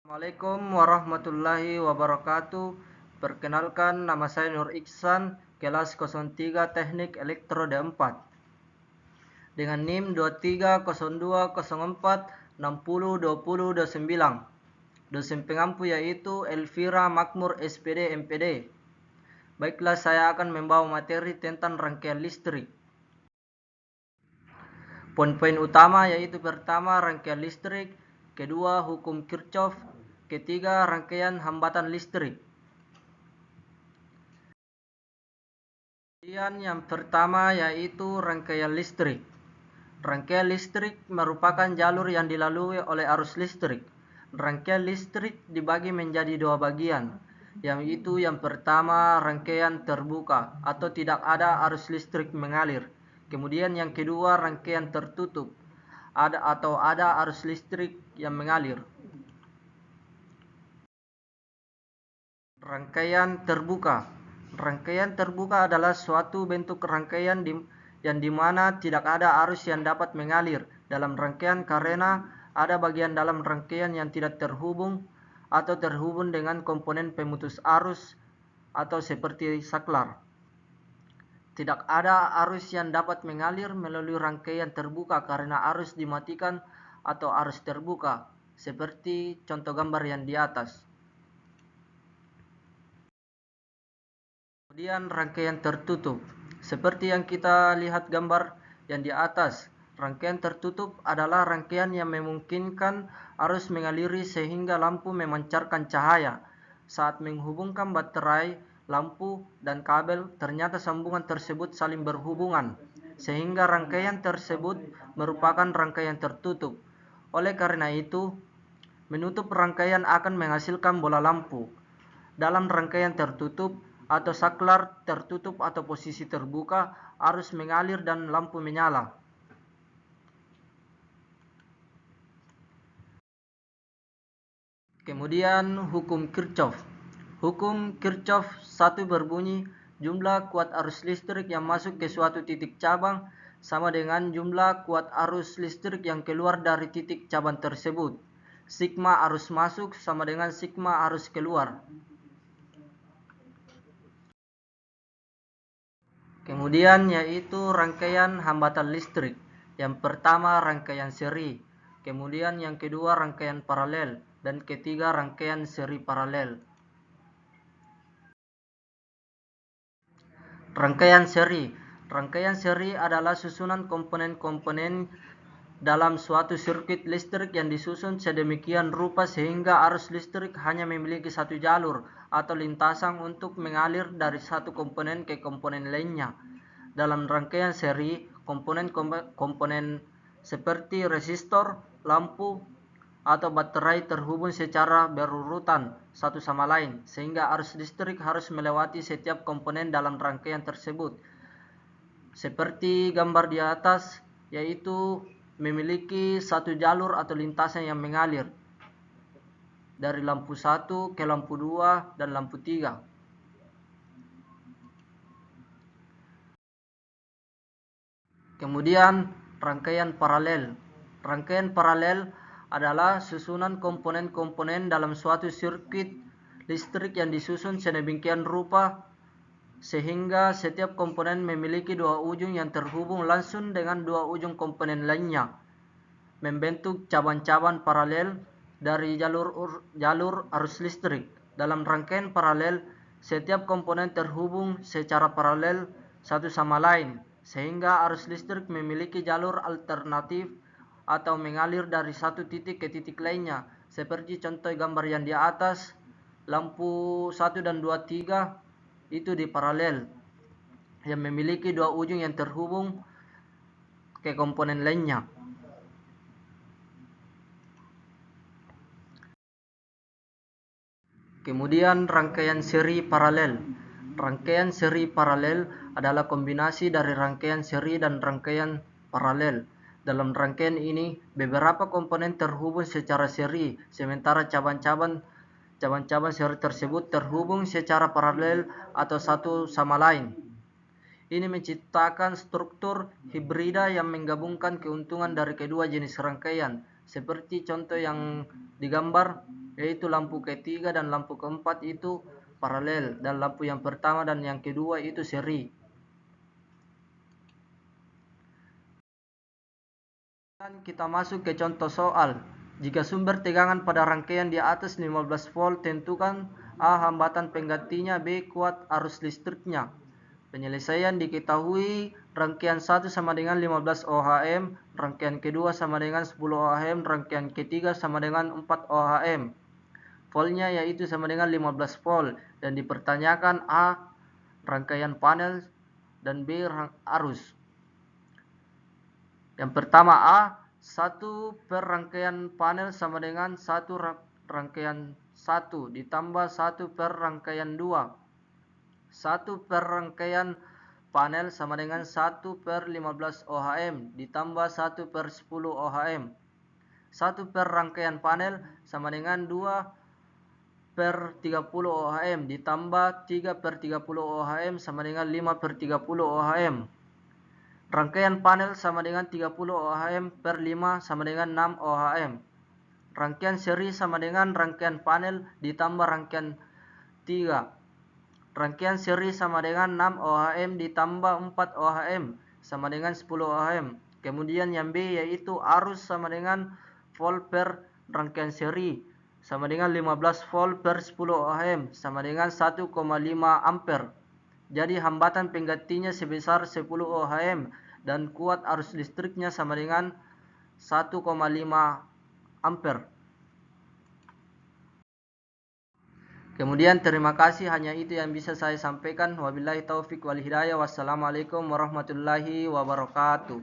Assalamualaikum warahmatullahi wabarakatuh. Perkenalkan, nama saya Nur Iksan, kelas 03 Teknik Elektroda 4. Dengan NIM 230204602029. Dosen pengampu yaitu Elvira Makmur SPD MPD. Baiklah, saya akan membawa materi tentang rangkaian listrik. Poin-poin utama yaitu pertama, rangkaian listrik, kedua, hukum Kirchhoff, ketiga, rangkaian hambatan listrik. Kemudian yang pertama yaitu rangkaian listrik. Rangkaian listrik merupakan jalur yang dilalui oleh arus listrik. Rangkaian listrik dibagi menjadi dua bagian, yaitu yang pertama rangkaian terbuka atau tidak ada arus listrik mengalir. Kemudian yang kedua rangkaian tertutup ada arus listrik yang mengalir. Rangkaian terbuka. Rangkaian terbuka adalah suatu bentuk rangkaian yang dimana tidak ada arus yang dapat mengalir dalam rangkaian karena ada bagian dalam rangkaian yang tidak terhubung atau terhubung dengan komponen pemutus arus atau seperti saklar. Tidak ada arus yang dapat mengalir melalui rangkaian terbuka karena arus dimatikan atau arus terbuka, seperti contoh gambar yang di atas. Kemudian rangkaian tertutup. Seperti yang kita lihat gambar yang di atas, rangkaian tertutup adalah rangkaian yang memungkinkan arus mengaliri sehingga lampu memancarkan cahaya. Saat menghubungkan baterai, lampu, dan kabel, ternyata sambungan tersebut saling berhubungan, sehingga rangkaian tersebut merupakan rangkaian tertutup. Oleh karena itu, menutup rangkaian akan menghasilkan bola lampu. Dalam rangkaian tertutup atau saklar tertutup atau posisi terbuka, arus mengalir dan lampu menyala. Kemudian hukum Kirchhoff. Hukum Kirchhoff 1 berbunyi, jumlah kuat arus listrik yang masuk ke suatu titik cabang sama dengan jumlah kuat arus listrik yang keluar dari titik cabang tersebut. Sigma arus masuk sama dengan sigma arus keluar. Kemudian yaitu rangkaian hambatan listrik. Yang pertama rangkaian seri, kemudian yang kedua rangkaian paralel, dan ketiga rangkaian seri paralel. Rangkaian seri. Rangkaian seri adalah susunan komponen-komponen dalam suatu sirkuit listrik yang disusun sedemikian rupa sehingga arus listrik hanya memiliki satu jalur atau lintasan untuk mengalir dari satu komponen ke komponen lainnya. Dalam rangkaian seri, komponen-komponen seperti resistor, lampu, atau baterai terhubung secara berurutan satu sama lain, sehingga arus listrik harus melewati setiap komponen dalam rangkaian tersebut. Seperti gambar di atas, yaitu memiliki satu jalur atau lintasan yang mengalir dari lampu 1 ke lampu 2 dan lampu 3. Kemudian rangkaian paralel. Rangkaian paralel adalah susunan komponen-komponen dalam suatu sirkuit listrik yang disusun sedemikian rupa sehingga setiap komponen memiliki dua ujung yang terhubung langsung dengan dua ujung komponen lainnya, membentuk cabang-cabang paralel dari jalur arus listrik. Dalam rangkaian paralel, setiap komponen terhubung secara paralel satu sama lain, sehingga arus listrik memiliki jalur alternatif atau mengalir dari satu titik ke titik lainnya, seperti contoh gambar yang di atas. Lampu 1 dan 2, 3 itu di paralel yang memiliki dua ujung yang terhubung ke komponen lainnya. Kemudian rangkaian seri paralel. Rangkaian seri paralel adalah kombinasi dari rangkaian seri dan rangkaian paralel. Dalam rangkaian ini, beberapa komponen terhubung secara seri, sementara cabang-cabang seri tersebut terhubung secara paralel atau satu sama lain. Ini menciptakan struktur hibrida yang menggabungkan keuntungan dari kedua jenis rangkaian, seperti contoh yang digambar. yaitu lampu ketiga dan lampu keempat itu paralel, dan lampu yang pertama dan yang kedua itu seri. Dan kita masuk ke contoh soal. Jika sumber tegangan pada rangkaian di atas 15 volt, tentukan A hambatan penggantinya, B kuat arus listriknya. Penyelesaian diketahui rangkaian 1 sama dengan 15 ohm, rangkaian kedua sama dengan 10 ohm, rangkaian ketiga sama dengan 4 ohm. Voltnya yaitu sama dengan 15 volt, dan dipertanyakan A rangkaian panel dan B arus. Yang pertama A, 1 per rangkaian panel sama dengan 1 rangkaian 1 ditambah 1 per rangkaian 2. 1 per rangkaian panel sama dengan 1 per 15 ohm ditambah 1 per 10 ohm. 1 per rangkaian panel sama dengan 2 per 30 ohm ditambah 3 per 30 ohm sama dengan 5 per 30 ohm. Rangkaian panel sama dengan 30 ohm per 5 sama dengan 6 ohm. Rangkaian seri sama dengan rangkaian panel ditambah rangkaian 3. Rangkaian seri sama dengan 6 ohm ditambah 4 ohm sama dengan 10 ohm. Kemudian yang B yaitu arus sama dengan volt per rangkaian seri sama dengan 15 volt per 10 ohm sama dengan 1,5 ampere. Jadi hambatan penggantinya sebesar 10 ohm dan kuat arus listriknya sama dengan 1,5 ampere. Kemudian terima kasih, hanya itu yang bisa saya sampaikan. Wabillahi taufik wal hidayah. Wassalamualaikum warahmatullahi wabarakatuh.